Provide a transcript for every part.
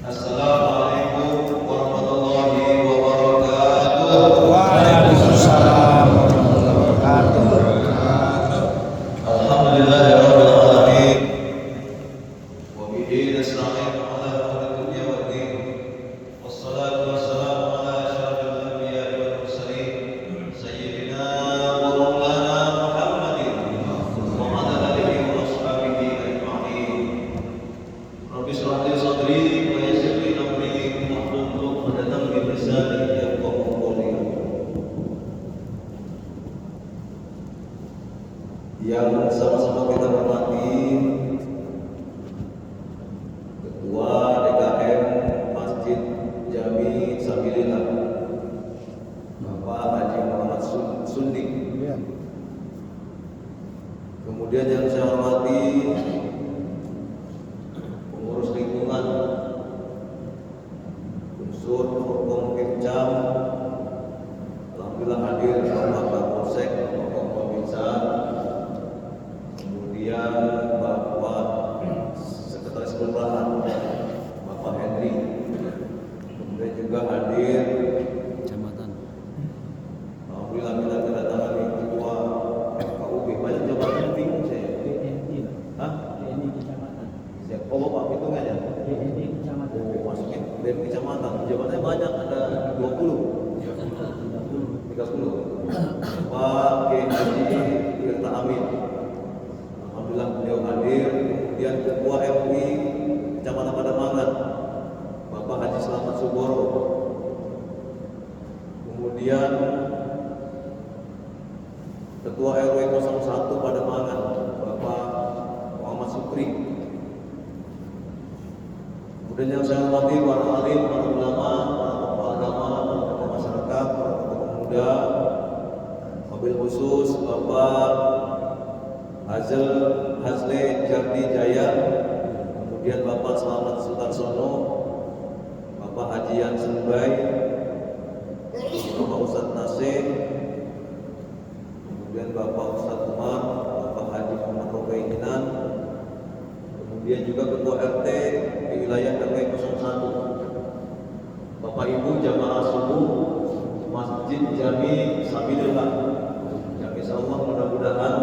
Assalamualaikum warahmatullahi wabarakatuh. Waalaikumsalam warahmatullahi wabarakatuh. Alhamdulillahirabbil alamin. Wa bihi nasta'in ala umuri dunya waddin. Wassalatu wassalamu ala asyrafil anbiya'i wal mursalin sayyidina wa maulana Muhammadin wa ala alihi wa ashabihi ajma'in. Rabbi shrah li sadri wa yassir li amri wahlul 'uqdatam min lisani yafqahu qawli. Yang sama-sama kita hormati Ketua DKM Masjid Jami Sabilillah Bapak Haji Muhammad Sundi. Kemudian yang saya hormati pengurus lingkungan unsur Forkom Kemcam, alhamdulillah hadir Bapak Kapolsek, Bapak Babinsa, kemudian Bapak Sekretaris Kelurahan Bapak Henry, kemudian juga hadir Kecamatan. alhamdulillah kita kedatangan Ketua KUB. Banyak jabatan bingung saya. Hah? Siap. Oh Bapak hitungannya? Oh, masukin dari kecamatan. Jabatannya banyak, ada 20. 30. Pak Kiai Haji Tirta Amin. Alhamdulillah beliau hadir. Kemudian Ketua MUI Kecamatan Pademangan Bapak Haji Slamet Suboro. Kemudian Ketua RW 01 Pademangan Bapak Muhammad Sukri. Kemudian yang saya hormati para alim, para ulama, para tokoh agama, para tokoh masyarakat, para tokoh pemuda, mobil khusus Bapak Hazle Jardi Jaya, kemudian Bapak Selamat Sutarsono, Bapak Haji Yansen Bay, Bapak Ustadz Nasir, kemudian Bapak Ustadz Umar, Bapak Haji Muhammad Rokainan, kemudian juga Ketua RT di wilayah RW 01, Bapak Ibu jamaah subuh Masjid Jami Sabilillah. Yang insyaallah mudah-mudahan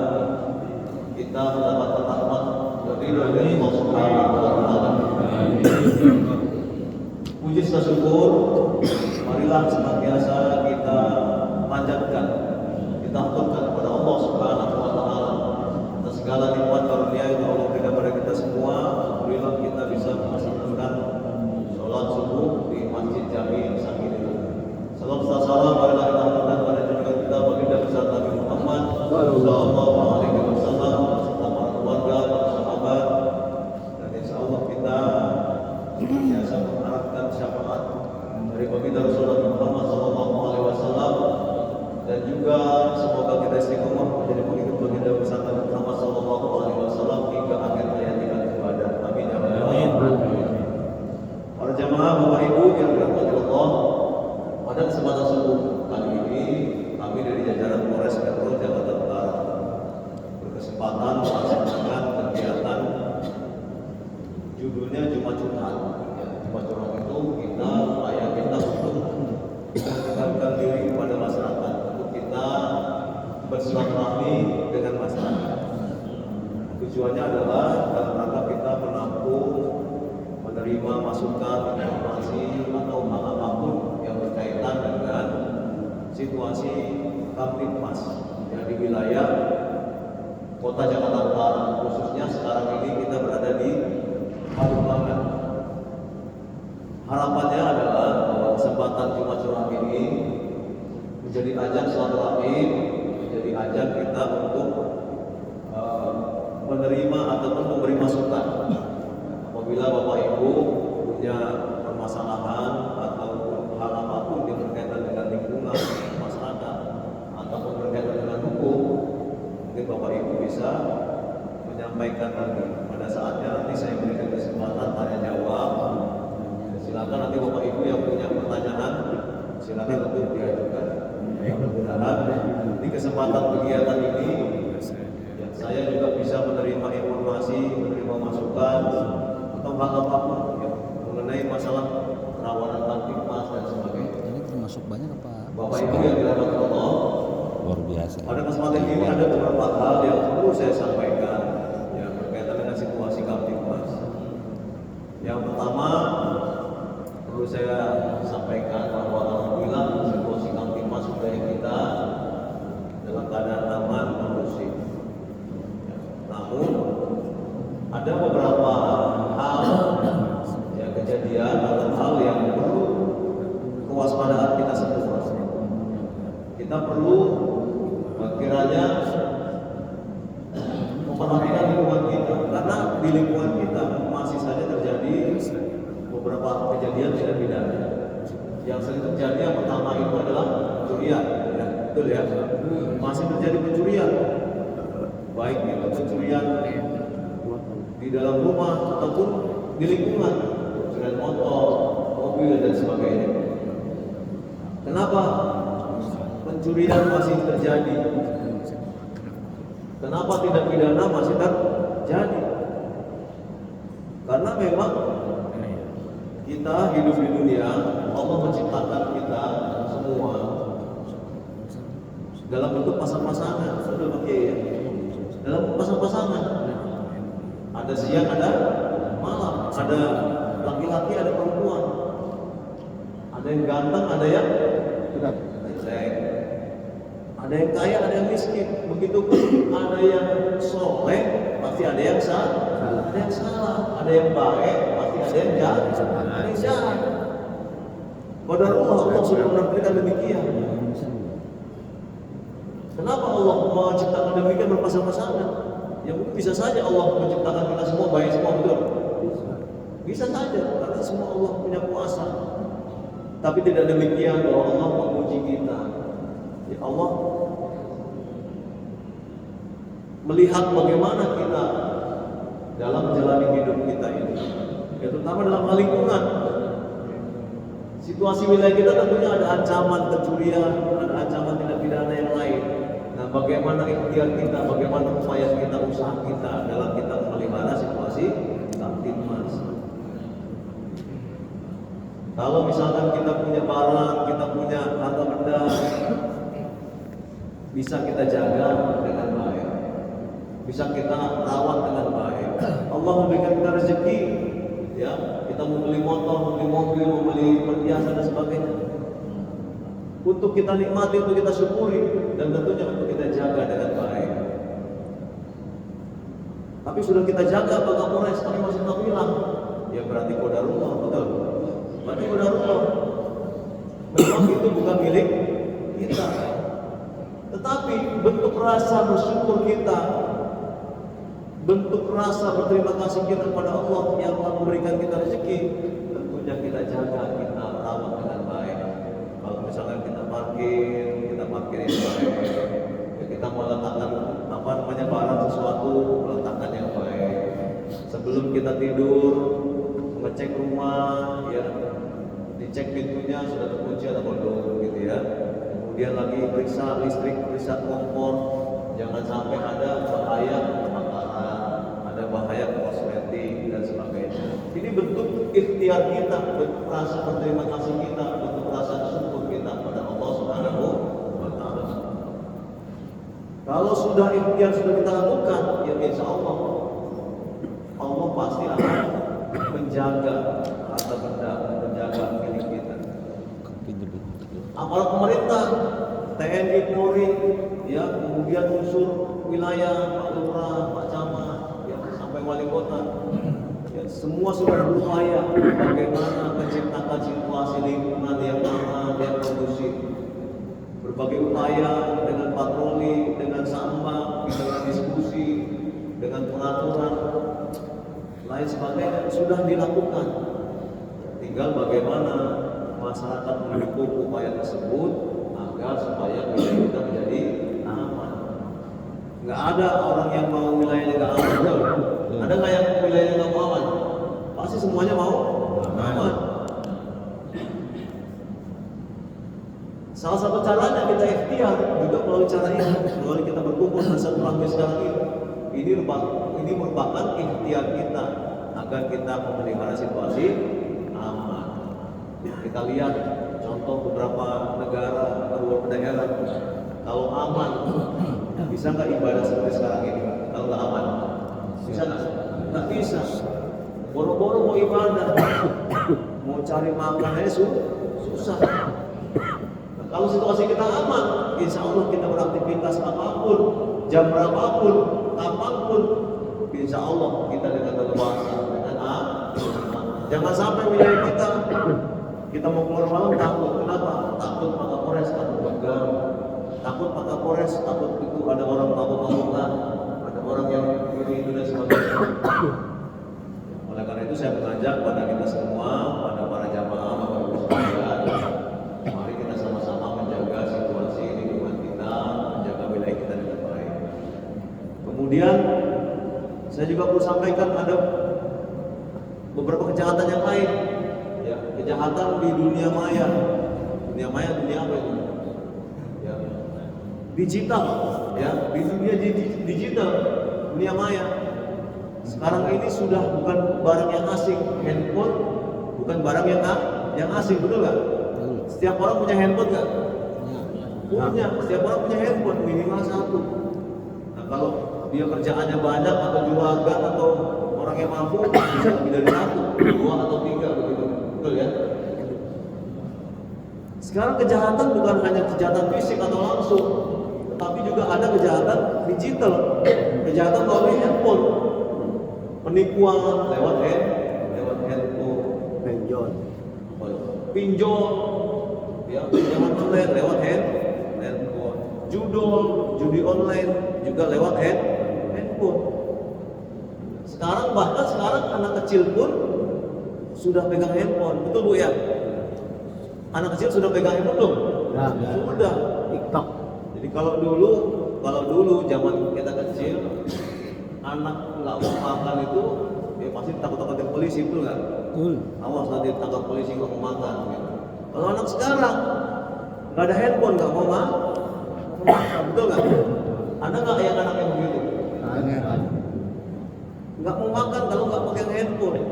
kita mendapatkan rahmat dari Allah Subhanahu wa taala. Puji syukur, marilah senantiasa kita panjatkan, kita aturkan kepada Allah Subhanahu wa taala atas segala nikmat karunia yang Allah berikan kepada kita semua. Alhamdulillah kita bisa melaksanakan sholat subuh di Masjid Jami Sabilillah. Salam salam marilah kita aturkan pada junjungan kita baginda besar Nabi Muhammad sallallahu alaihi wasallam beserta para keluarga, para sahabat, dan insyaallah kita biasa mengharapkan syafaat dari baginda Rasulullah Muhammad sallallahu alaihi wasallam, dan juga semoga kita istiqomah menjadi pengikut baginda besar Nabi Muhammad sallallahu alaihi wasallam hingga akhir hayat kita ibadah. Amin ya rabbal alamin. Para jamaah Bapak Ibu yang dirahmati Allah, pada kesempatan subuh kali ini kami dari jajaran Polres Metro Jakarta Utara berkesempatan melaksanakan kegiatan judulnya Jumat Curhat. Jumat Curhat itu kita kita untuk mendekatkan diri kepada masyarakat, untuk kita bersilaturahmi dengan masyarakat. Tujuannya adalah dalam rangka kita menampung, menerima masukan, informasi atau hal apapun yang berkaitan dengan situasi Kamtibmas yang di wilayah Kota Jakarta Utara. Khususnya sekarang ini kita berada di Pademangan. Harapannya adalah bahwa kesempatan Jumat Curhat ini menjadi ajang silaturahmi, menjadi ajang kita untuk menerima ataupun memberi masukan. Apabila Bapak Ibu punya permasalahan ataupun hal apapun yang berkaitan dengan lingkungan masyarakat ataupun berkaitan dengan hukum, mungkin Bapak Ibu bisa menyampaikan nanti. Pada saatnya nanti saya berikan kesempatan tanya jawab. Silakan nanti Bapak Ibu yang punya pertanyaan silakan untuk diajukan. Mudah-mudahan di kesempatan kegiatan ini saya juga bisa menerima informasi, menerima masukan atau hal apapun ya, mengenai masalah Bapak Ibu yang dirahmati Allah, Luar biasa. pada kesempatan ini ada beberapa hal yang perlu saya sampaikan yang berkaitan dengan situasi Kamtibmas. Yang pertama perlu saya sampaikan bahwa alhamdulillah situasi Kamtibmas budaya kita dalam keadaan aman kondusif. Namun ada beberapa hal yang kejadian atau hal yang perlu kewaspadaan kita semua. Kita perlu kiranya memperhatikan lingkungan kita, karena di lingkungan kita masih saja terjadi beberapa kejadian tindak pidana. Yang sering terjadi yang pertama itu adalah pencurian, ya, betul ya. Masih terjadi pencurian, baik itu pencurian di dalam rumah ataupun di lingkungan, pencurian motor, mobil dan sebagainya. Kenapa pencurian masih terjadi? Kenapa tindak pidana masih terjadi? Karena memang kita hidup di dunia, Allah menciptakan kita semua dalam bentuk pasang-pasangan, sudah pakai ya. Dalam pasang-pasangan, ada siang, ada malam, ada laki-laki, ada perempuan, ada yang ganteng, ada yang jelek, ada yang kaya, ada yang miskin. Begitupun ada yang soleh, pasti ada yang salah, ada yang salah, ada yang baik, pasti ada yang jahat, ada yang jahat. Qadarullah, Allah sudah menakdirkan demikian. Kenapa Allah menciptakan demikian berpasang-pasangan? Ya mungkin bisa saja Allah menciptakan kita semua baik semua, betul? Bisa saja, karena semua Allah punya kuasa. Tapi tidak demikian bahwa Allah menguji kita. Ya Allah melihat bagaimana kita dalam menjalani hidup kita ini, ya, terutama dalam hal lingkungan. Situasi wilayah kita tentunya ada ancaman pencurian, ada ancaman tindak pidana yang lain. Nah, bagaimana ikhtiar kita, bagaimana upaya kita, usaha kita dalam kita memelihara situasi Kamtibmas. Kalau misalkan kita punya barang, kita punya harta benda, bisa kita jaga dengan baik, bisa kita rawat dengan baik. Allah memberikan kita rezeki, ya, kita mau beli motor, mau beli mobil, mau beli perhiasan dan sebagainya. Untuk kita nikmati, untuk kita syukuri, dan tentunya untuk kita jaga dengan baik. Tapi sudah kita jaga, apakah murah sekali masih tak hilang? Ya berarti qadarullah, betul. Berarti qadarullah. Memang itu bukan milik kita. Tetapi bentuk rasa bersyukur kita, bentuk rasa berterima kasih kita kepada Allah yang telah memberikan kita rezeki, tentunya kita jaga, kita rawat dengan baik. Kalau misalkan kita parkirin baik, ya kita meletakkan barang sesuatu, meletakkan yang baik. Sebelum kita tidur, mengecek rumah, ya, dicek pintunya sudah terkunci atau belum, gitu ya. Kemudian lagi periksa listrik, periksa kompor, jangan sampai ada bahaya kebakaran, ada bahaya kosmetik dan sebagainya. Ini bentuk ikhtiar kita, bentuk rasa berterima kasih kita, bentuk rasa syukur kita pada Allah Subhanahu wa Ta'ala. Kalau sudah ikhtiar sudah kita lakukan, ya insya Allah pasti akan menjaga harta benda, menjaga milik kita. Aparat pemerintah, TNI, Polri, ya, kemudian unsur wilayah, Pak Lurah, Pak Camat, ya, sampai wali kota, ya, semua sudah berupaya bagaimana menciptakan situasi lingkungan yang aman, yang kondusif. Berbagai upaya dengan patroli, dengan samba, dengan diskusi, dengan pengaturan, lain sebagainya sudah dilakukan. Tinggal bagaimana masyarakat mendukung upaya tersebut agar supaya wilayah kita menjadi aman. Nggak ada orang yang mau wilayahnya nggak aman, betul? Ada nggak yang wilayahnya nggak mau aman? Pasti semuanya mau aman. Salah satu caranya kita ikhtiar juga melalui cara ini, melalui kita berkumpul bersama rahmi sekarang ini. Ini merupakan ikhtiar kita agar kita memelihara situasi aman. Kita lihat contoh beberapa negara, beberapa daerah, kalau aman, bisa nggak ibadah seperti sekarang ini? Kalau nggak aman, bisa nggak? Nggak bisa. Boro-boro mau ibadah, mau cari makan aja susah. Nah, kalau situasi kita aman, insya Allah kita beraktivitas apapun, jam berapapun, kapanpun, insya Allah kita dengan leluasa, dengan jangan sampai wilayah kita mau keluar malam takut. Kenapa? Takut Pak Kapolres, takut pegang, takut Pak Kapolres, takut itu ada orang mabuk-mabukan, ada orang yang ini itu dan sebagainya. Oleh karena itu saya mengajak pada kita semua, pada para jamaah, Bapak Ibu sekalian, mari kita sama-sama menjaga situasi lingkungan kita, menjaga wilayah kita dengan baik. Kemudian saya juga perlu sampaikan ada beberapa kejahatan yang lain, ya, kejahatan di dunia maya. Dunia maya, dunia apa itu? Ya, digital, ya, di dunia digital, dunia maya. Sekarang ini sudah bukan barang yang asing, handphone bukan barang yang asing, betul nggak? Setiap orang punya handphone nggak? Punya, setiap orang punya handphone minimal satu. Nah, kalau dia kerjaannya banyak atau juragan atau orang yang mampu bisa lebih dari satu, dua atau tiga begitu, betul ya? Sekarang kejahatan bukan hanya kejahatan fisik atau langsung, tetapi juga ada kejahatan digital, kejahatan melalui handphone, penipuan lewat handphone, pinjol, ya, pinjaman online lewat handphone, judi online juga lewat handphone. Sekarang anak kecil pun sudah pegang handphone, betul Bu ya? Anak kecil sudah pegang handphone belum? Sudah. TikTok. Jadi kalau dulu zaman kita kecil, anak nggak mau makan itu, ya pasti takut-takutin polisi, betul nggak? Betul. Awas nanti ditangkap polisi nggak mau makan. Gitu. Kalau anak sekarang nggak ada handphone, nggak mau makan, betul nggak? Ada nggak yang anak yang begitu? Nggak mau makan kalau nggak pegang handphone.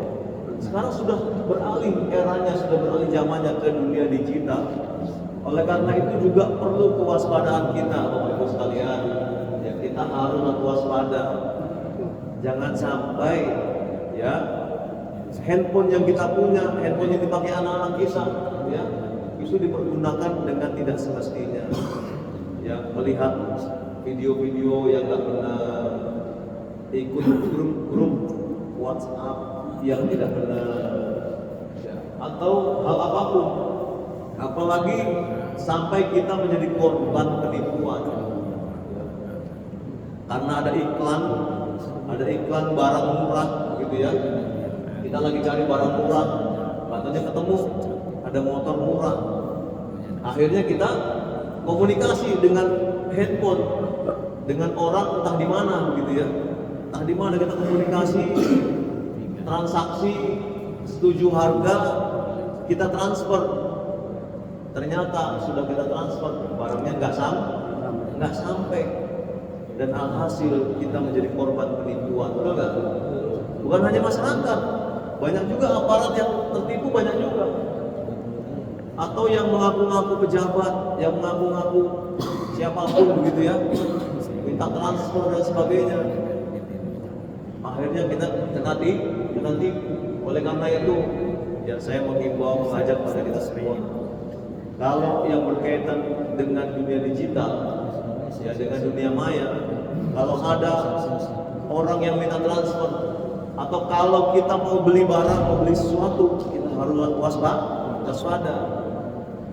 Sekarang sudah beralih eranya, sudah beralih zamannya ke dunia digital. Oleh karena itu juga perlu kewaspadaan kita, Bapak Ibu sekalian. Ya, kita harus waspada. Jangan sampai ya handphone yang kita punya, handphone yang dipakai anak-anak kita, ya itu dipergunakan dengan tidak semestinya. Ya, melihat video-video yang nggak benar, ikut grup WhatsApp yang tidak benar, ya, atau hal apapun, apalagi sampai kita menjadi korban penipuan, ya. Karena ada iklan barang murah, gitu ya. Kita lagi cari barang murah, katanya ketemu ada motor murah. Akhirnya kita komunikasi dengan handphone dengan orang entah di mana, begitu ya. Entah di mana kita komunikasi, transaksi, setuju harga, kita transfer. Ternyata sudah kita transfer, barangnya nggak sampai, dan alhasil kita menjadi korban penipuan, betul nggak? Bukan hanya masyarakat, banyak juga aparat yang tertipu, banyak juga. Atau yang mengaku-ngaku pejabat, yang mengaku-ngaku siapapun begitu ya, minta transfer dan sebagainya. Akhirnya kita kena tipu. Oleh karena itu, ya saya menghimbau, mengajak pada kita semua, kalau yang berkaitan dengan dunia digital, ya dengan dunia maya, kalau ada orang yang minta transfer, atau kalau kita mau beli barang, mau beli sesuatu, kita harus waspada.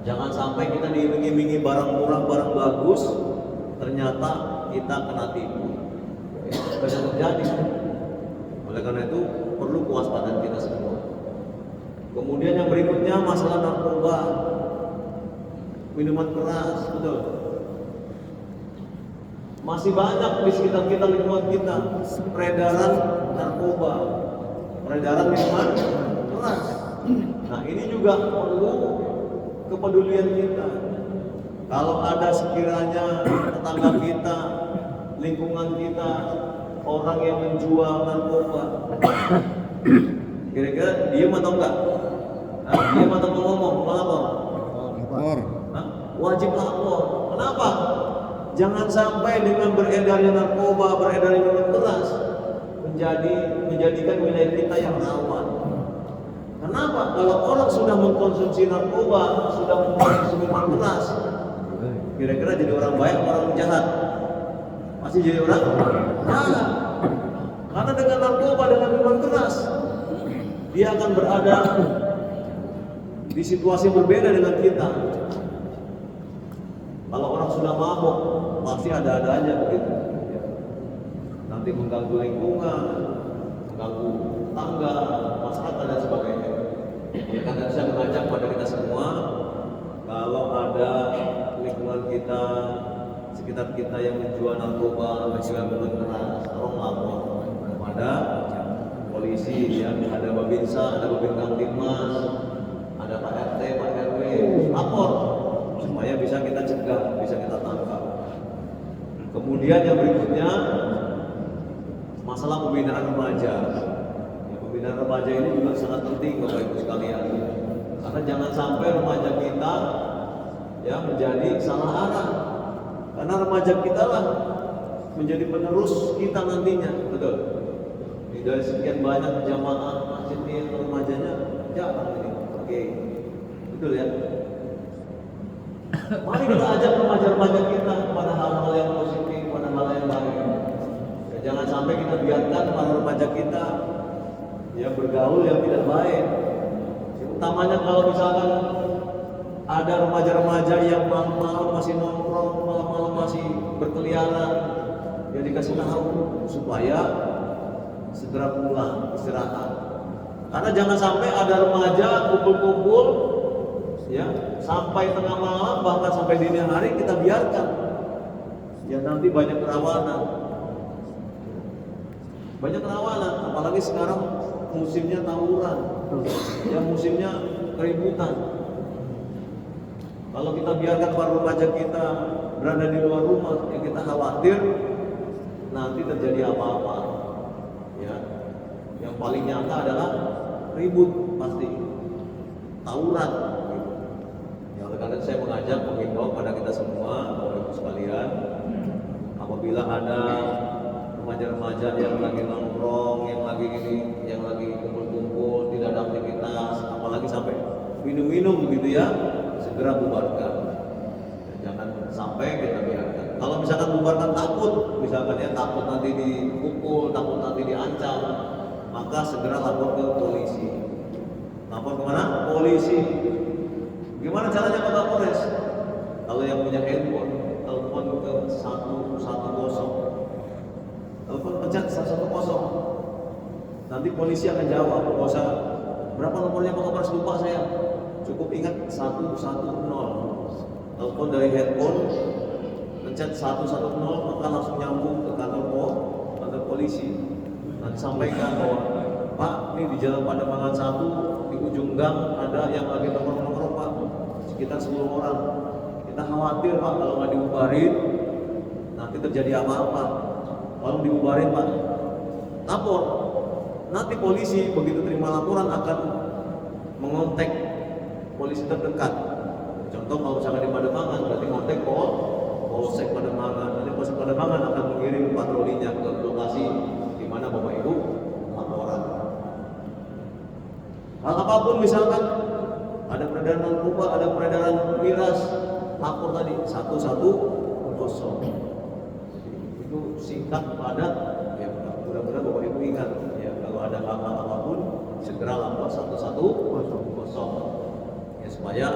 Jangan sampai kita diiming-imingi barang murah, barang bagus, ternyata kita kena tipu. Bisa terjadi. Oleh karena itu perlu kewaspadaan kita semua. Kemudian yang berikutnya masalah narkoba, minuman keras, betul. Masih banyak di sekitar kita, lingkungan kita, peredaran narkoba, peredaran minuman keras. Nah, ini juga perlu kepedulian kita. Kalau ada sekiranya tetangga kita, lingkungan kita, orang yang menjual narkoba, kira-kira diem atau enggak? Diem atau ngomong? Lapor. Hah? Wajib lapor. Kenapa? Jangan sampai dengan beredarnya narkoba, beredarnya minuman keras menjadikan wilayah kita yang rawan. Kenapa? Kalau orang sudah mengkonsumsi narkoba, sudah mengkonsumsi minuman keras, kira-kira jadi orang baik, orang jahat? Pasti jadi orang jahat. Karena dengan narkoba, dengan minuman keras, dia akan berada di situasi yang berbeda dengan kita. Kalau orang sudah mabuk, pasti ada-ada aja begitu. Nanti mengganggu lingkungan, mengganggu tangga, masyarakat dan sebagainya. Ya, karena saya mengajak pada kita semua, kalau ada lingkungan kita, sekitar kita yang menjual narkoba, menjual minuman keras, tolong lapor kepada polisi, ya. Ada Babinsa, ada Babin Kamtibmas, ada Pak RT, Pak RW, lapor supaya bisa kita cegah, bisa kita tangkap. Kemudian yang berikutnya masalah pembinaan remaja. Ya, pembinaan remaja ini juga sangat penting Bapak Ibu sekalian. Karena jangan sampai remaja kita ya menjadi salah arah. Karena remaja kita lah menjadi penerus kita nantinya, betul. Dari sekian banyak jamaah masjid ini remajanya jarang ini. Oke. Betul ya? Mari kita ajak remaja-remaja kita pada hal-hal yang positif, pada hal yang baik. Ya, jangan sampai kita biarkan para remaja kita ya bergaul yang tidak baik. Utamanya kalau misalkan ada remaja-remaja yang malam-malam masih nongkrong, malam-malam masih berkeliaran, ya dikasih tahu supaya segera pulang istirahat. Karena jangan sampai ada remaja kumpul-kumpul ya sampai tengah malam, bahkan sampai dini hari kita biarkan. Ya nanti banyak kerawanan. Banyak kerawanan, apalagi sekarang musimnya tawuran. Ya musimnya keributan. Kalau kita biarkan para remaja kita berada di luar rumah, ya kita khawatir nanti terjadi apa-apa. Ya, yang paling nyata adalah ribut pasti, tawuran. Ya, oleh karena saya mengajak mengimbau pada kita semua, Bapak Ibu sekalian, apabila ada remaja-remaja yang lagi nongkrong, yang lagi ini, yang lagi kumpul-kumpul, tidak ada aktivitas, apalagi sampai minum-minum gitu ya, segera bubarkan. Jangan sampai kita biarkan. Kalau misalkan bubarkan takut, misalkan ya takut nanti dipukul, takut nanti diancam, maka segera lapor ke polisi. Lapor kemana? Polisi. Gimana caranya Pak Kapolres? Kalau yang punya handphone, telepon ke 110. Telepon pencet 110. Nanti polisi akan jawab. Nggak usah berapa nomornya Pak Kapolres, lupa saya. Cukup ingat 110. Telepon dari handphone, pencet 110, maka langsung nyambung ke kantor polisi. Nanti sampaikan bahwa Pak, ini di Jalan Pademangan 1 di ujung gang ada yang lagi nongkrong-nongkrong Pak, sekitar 10 orang. Kita khawatir Pak kalau nggak dibubarin nanti terjadi apa-apa. Kalau dibubarin Pak, lapor. Nanti polisi begitu terima laporan akan mengontak polisi terdekat. Contoh kalau misalkan di Pademangan, berarti kontak Polsek Pademangan. Nanti Polsek Pademangan akan mengirim patrolinya ke lokasi di mana Bapak Ibu laporan. Hal apapun misalkan ada peredaran narkoba, ada peredaran miras, lapor tadi 110. Itu singkat, padat, ya mudah-mudahan Bapak Ibu ingat ya, kalau ada hal-hal apapun segera lapor 110 ya, supaya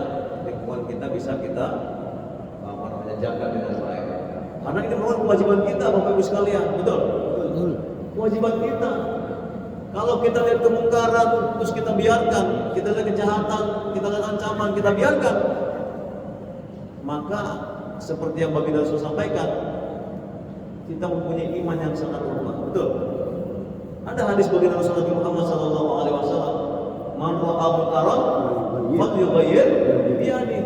lingkungan kita bisa kita jaga dengan baik. Karena ini merupakan kewajiban kita Bapak Ibu sekalian, betul? Kewajiban kita. Kalau kita lihat kemungkaran terus kita biarkan, kita lihat kejahatan, kita lihat ancaman, kita biarkan, maka seperti yang Baginda Rasul sampaikan, kita mempunyai iman yang sangat lemah, betul? Ada hadis Baginda Rasul Nabi Muhammad SAW, "Man ra'a munkaran falyughayyir biyadihi."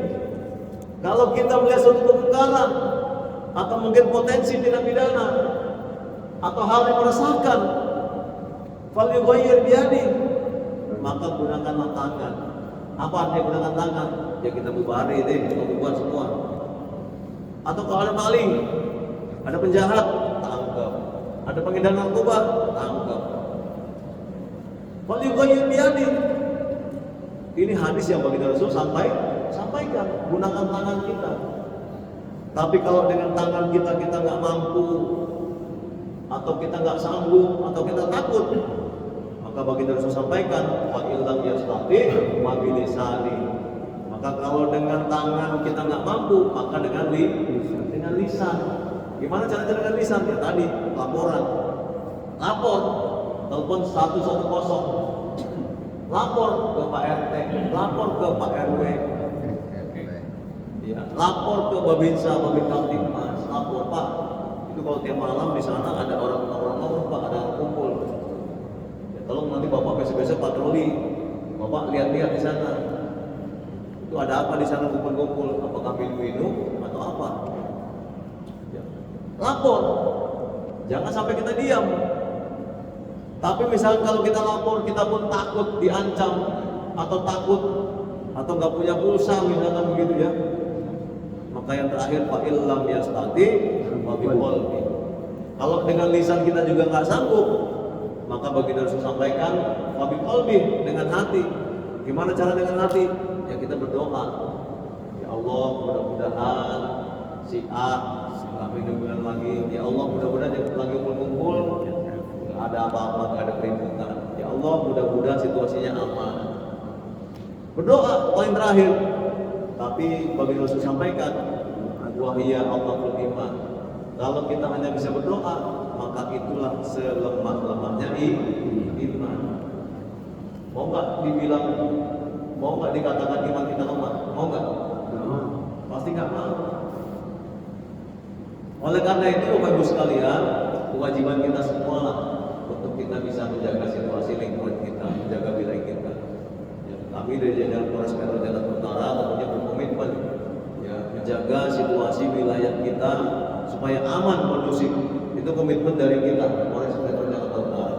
Kalau kita melihat suatu kemungkaran atau mungkin potensi tindak pidana atau hal yang meresahkan, falyughayyir biyadihi, maka gunakanlah tangan. Apa artinya gunakan tangan? ya kita bubarin deh, kita bubar semua. Atau kalau ada maling, ada penjahat, tangkap. Ada pengedar narkoba, tangkap. Falyughayyir biyadi. Ini hadis yang baginda Rasul sampaikan, gunakan tangan kita. Tapi kalau dengan tangan kita nggak mampu, atau kita nggak sanggup, atau kita takut, maka baginda Rasul sampaikan, fa illam yastati wa bilisani. Maka kalau dengan tangan kita nggak mampu, maka dengan lisan. Gimana cara dengan lisan? Ya tadi laporan, lapor, telepon 110, lapor ke Pak RT, lapor ke Pak RW, ya, lapor ke Babinsa, Babin Kamtibmas, lapor Pak. Itu kalau tiap malam di sana ada orang Pak, ada yang kumpul. Ya, tolong nanti Bapak besok-besok patroli, Bapak lihat-lihat di sana. Itu ada apa di sana kumpul-kumpul? Apakah minum atau apa? Ya. Lapor, jangan sampai kita diam. Tapi misalnya kalau kita lapor, kita pun takut diancam atau takut atau nggak punya pulsa misalkan begitu ya. Maka yang terakhir fa illam yastati wa biqalbi. Kalau dengan lisan kita juga nggak sanggup, maka baginda Rasul sampaikan wa biqalbi, dengan hati. Gimana cara dengan hati? Ya kita berdoa. Ya Allah, mudah-mudahan si A kami dengan lagi. Ya Allah, mudah-mudahan yang lagi kumpul nggak ada apa-apa, nggak ada keributan. Ya Allah, mudah-mudahan situasinya aman. Berdoa poin terakhir. Tapi baginda Rasul sampaikan, wahia Allahul iman. Kalau kita hanya bisa berdoa, maka itulah selemah-lemahnya iman. Mau nggak dikatakan iman kita lemah? Mau nggak? Pasti nggak mau. Oleh karena itu, Bapak Ibu sekalian, kewajiban kita semua lah untuk kita bisa menjaga situasi lingkungan kita, menjaga wilayah kita. Ya, kami dari jajaran Polres Metro Jakarta Utara tentunya berkomitmen ya, menjaga situasi wilayah kita supaya aman, kondusif. Itu komitmen dari kita, Polres Metro Jakarta Utara.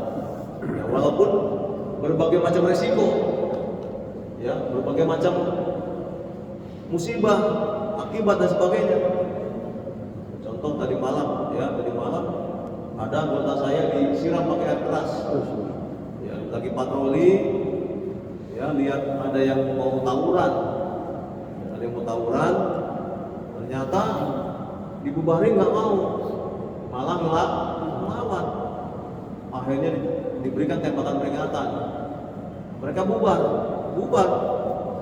Ya, walaupun berbagai macam resiko, ya, berbagai macam musibah, akibat dan sebagainya. Contoh tadi malam ada anggota saya disiram pakai air keras. Ya, lagi patroli, ya, lihat ada yang mau tawuran, ternyata dibubarin nggak mau, malah melawan. Akhirnya diberikan tembakan peringatan. Mereka bubar.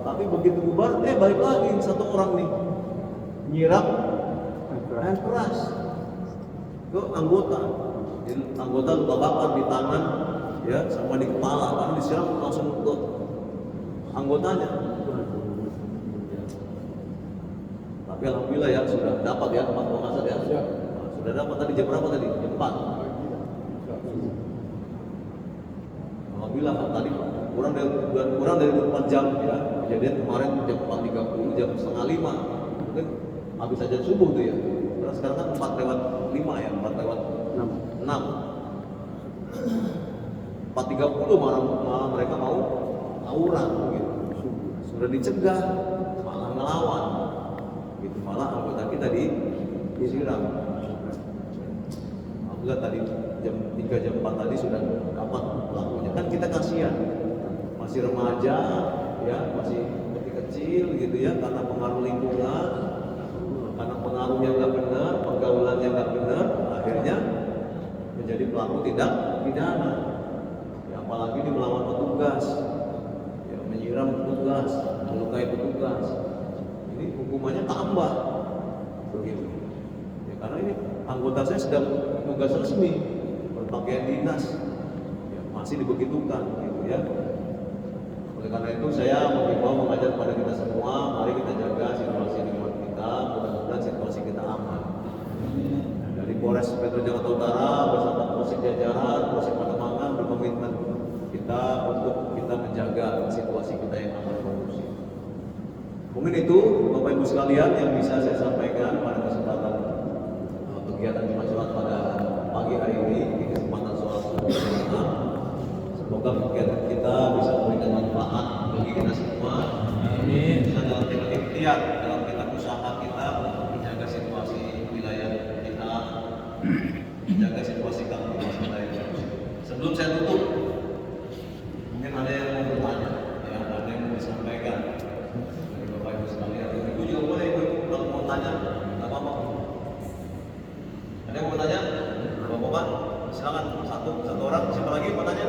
Tapi begitu bubar, balik lagi satu orang nih nyiram air keras ke anggota. Jadi, anggota luka bakar di tangan, ya, sama di kepala, karena disiram langsung ke anggotanya. Ya. Tapi alhamdulillah ya sudah dapat ya tempat Makassar ya. Sudah dapat tadi jam berapa tadi? Jam 4. Alhamdulillah tadi kurang dari 4 jam ya. Kejadian kemarin jam 4.30, jam setengah 5. Mungkin habis aja subuh tuh ya. Karena sekarang kan 4:05 ya, 4:06. 4.30 malah mereka mau tawuran gitu. Sudah dicegah malah ngelawan. Gitu, malah anggota kita disiram. Alhamdulillah tadi jam 3 jam 4 tadi sudah dapat pelakunya. Kan kita kasihan. Masih remaja ya, masih kecil gitu ya, karena pengaruh lingkungan, karena pengaruhnya nggak benar, pergaulannya nggak benar, akhirnya menjadi pelaku tindak pidana. Ya, apalagi dia melawan petugas, ya, menyiram petugas, melukai petugas, ini hukumannya tambah begitu. Ya, karena ini anggota saya sedang tugas resmi, berpakaian dinas, ya, masih dibegitukan gitu ya. Oleh karena itu saya mengajak kepada kita semua, mari kita jaga situasi lingkungan kita, mudah-mudahan situasi kita aman. Dari Polres Metro Jakarta Utara bersama Polsek jajaran, Polsek Pademangan berkomitmen kita untuk kita menjaga situasi kita yang aman kondusif. Mungkin itu Bapak Ibu sekalian yang bisa saya sampaikan pada kesempatan kegiatan Jumat Sholat pada pagi hari ini di kesempatan sholat subuh. Semoga kegiatan kita bisa memberikan manfaat bagi kita semua. Amin. bertanya, nggak apa-apa. Ada yang mau bertanya? Bapak-bapak, silakan satu orang. Siapa lagi mau tanya?